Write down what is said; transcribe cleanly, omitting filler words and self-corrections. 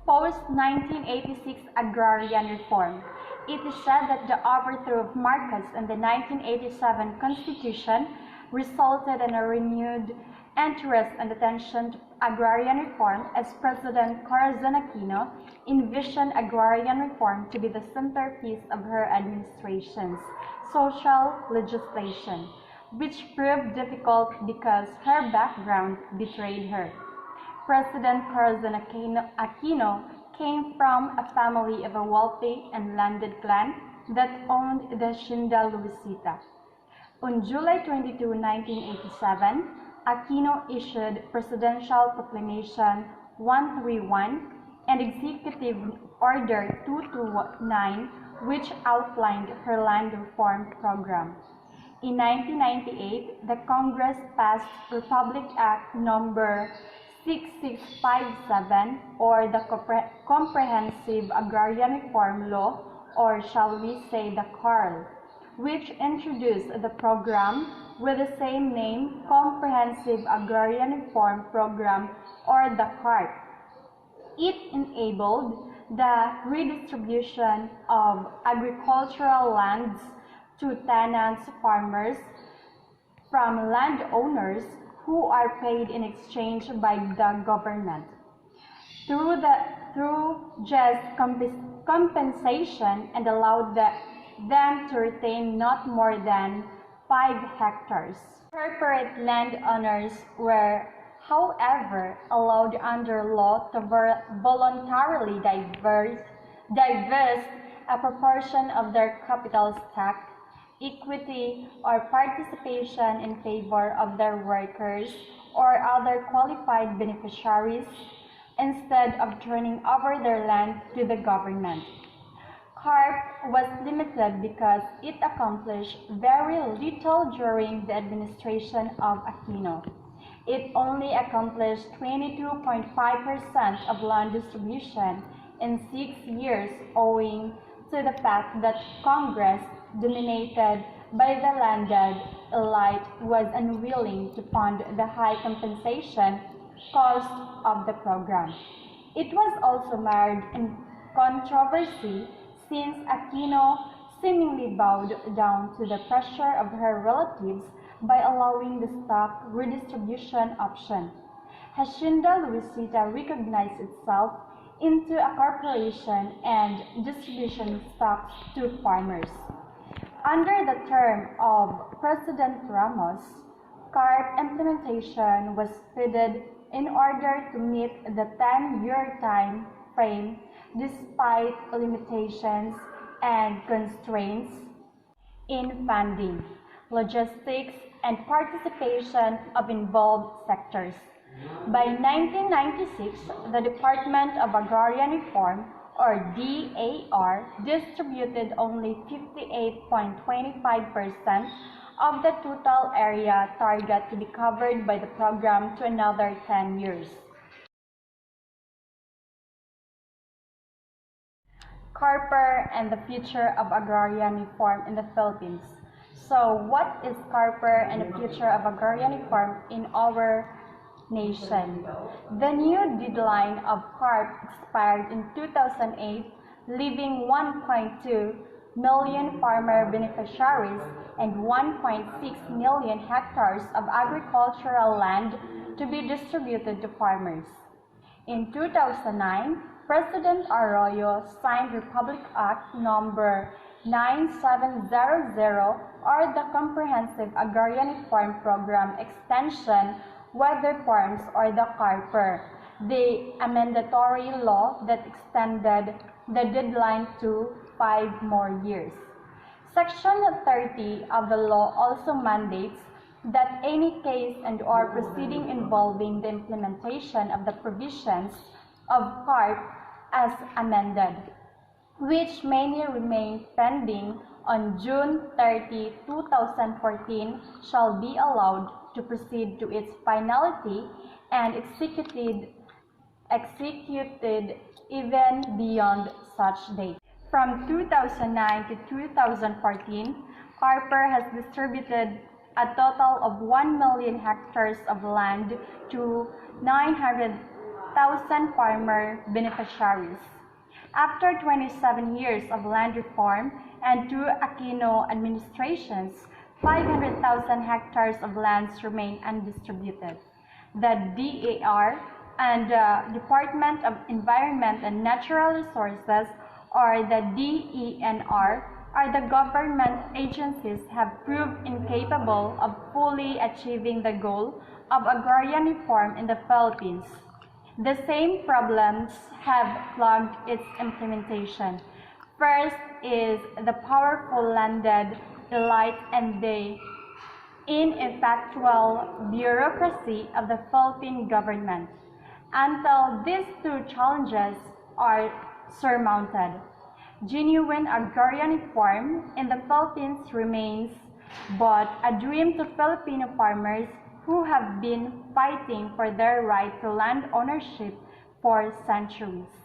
Post-1986 Agrarian Reform. It is said that the overthrow of Marcos and the 1987 Constitution resulted in a renewed interest and attention to agrarian reform, as President Corazon Aquino envisioned agrarian reform to be the centerpiece of her administration's social legislation, which proved difficult because her background betrayed her. President Corazon Aquino came from a family of a wealthy and landed clan that owned the Hacienda Luisita. On July 22, 1987, Aquino issued Presidential Proclamation 131 and Executive Order 229, which outlined her land reform program. In 1998, the Congress passed Republic Act No. 6657, or the Comprehensive Agrarian Reform Law, or shall we say the CARL, which introduced the program with the same name, Comprehensive Agrarian Reform Program, or the CARP. It enabled the redistribution of agricultural lands to tenants farmers from landowners who are paid in exchange by the government through just compensation, and allowed them to retain not more than 5 hectares. Corporate landowners were, however, allowed under law to voluntarily divest a proportion of their capital stock, equity, or participation in favor of their workers or other qualified beneficiaries, instead of turning over their land to the government. CARP was limited because it accomplished very little during the administration of Aquino. It only accomplished 22.5% of land distribution in 6 years, owing to the fact that Congress, dominated by the landed elite, was unwilling to fund the high compensation cost of the program. It was also mired in controversy since Aquino seemingly bowed down to the pressure of her relatives by allowing the stock redistribution option. Hacienda Luisita recognized itself into a corporation and distribution stocks to farmers. Under the term of President Ramos, CARP implementation was speeded in order to meet the 10-year time frame despite limitations and constraints in funding, logistics, and participation of involved sectors. By 1996, the Department of Agrarian Reform, or DAR, distributed only 58.25% of the total area target to be covered by the program to another 10 years. CARPER and the future of agrarian reform in the Philippines. So, what is CARPER and the future of agrarian reform in our nation? The new deadline of CARP expired in 2008, leaving 1.2 million farmer beneficiaries and 1.6 million hectares of agricultural land to be distributed to farmers. In 2009, President Arroyo signed Republic Act No. 9700, or the Comprehensive Agrarian Reform Program Extension, whether forms, or the CARPER, the amendatory law that extended the deadline to 5 more years. Section 30 of the law also mandates that any case and/or proceeding involving the implementation of the provisions of CARP as amended, which may remain pending on June 30, 2014, shall be allowed to proceed to its finality and executed even beyond such date. From 2009 to 2014, CARPER has distributed a total of 1 million hectares of land to 900 1,000 farmer beneficiaries. After 27 years of land reform and two Aquino administrations, 500,000 hectares of lands remain undistributed. The DAR and Department of Environment and Natural Resources, or the DENR, are the government agencies have proved incapable of fully achieving the goal of agrarian reform in the Philippines. The same problems have plagued its implementation. First is the powerful landed elite and the ineffectual bureaucracy of the Philippine government. Until these two challenges are surmounted, genuine agrarian reform in the Philippines remains but a dream to Filipino farmers who have been fighting for their right to land ownership for centuries.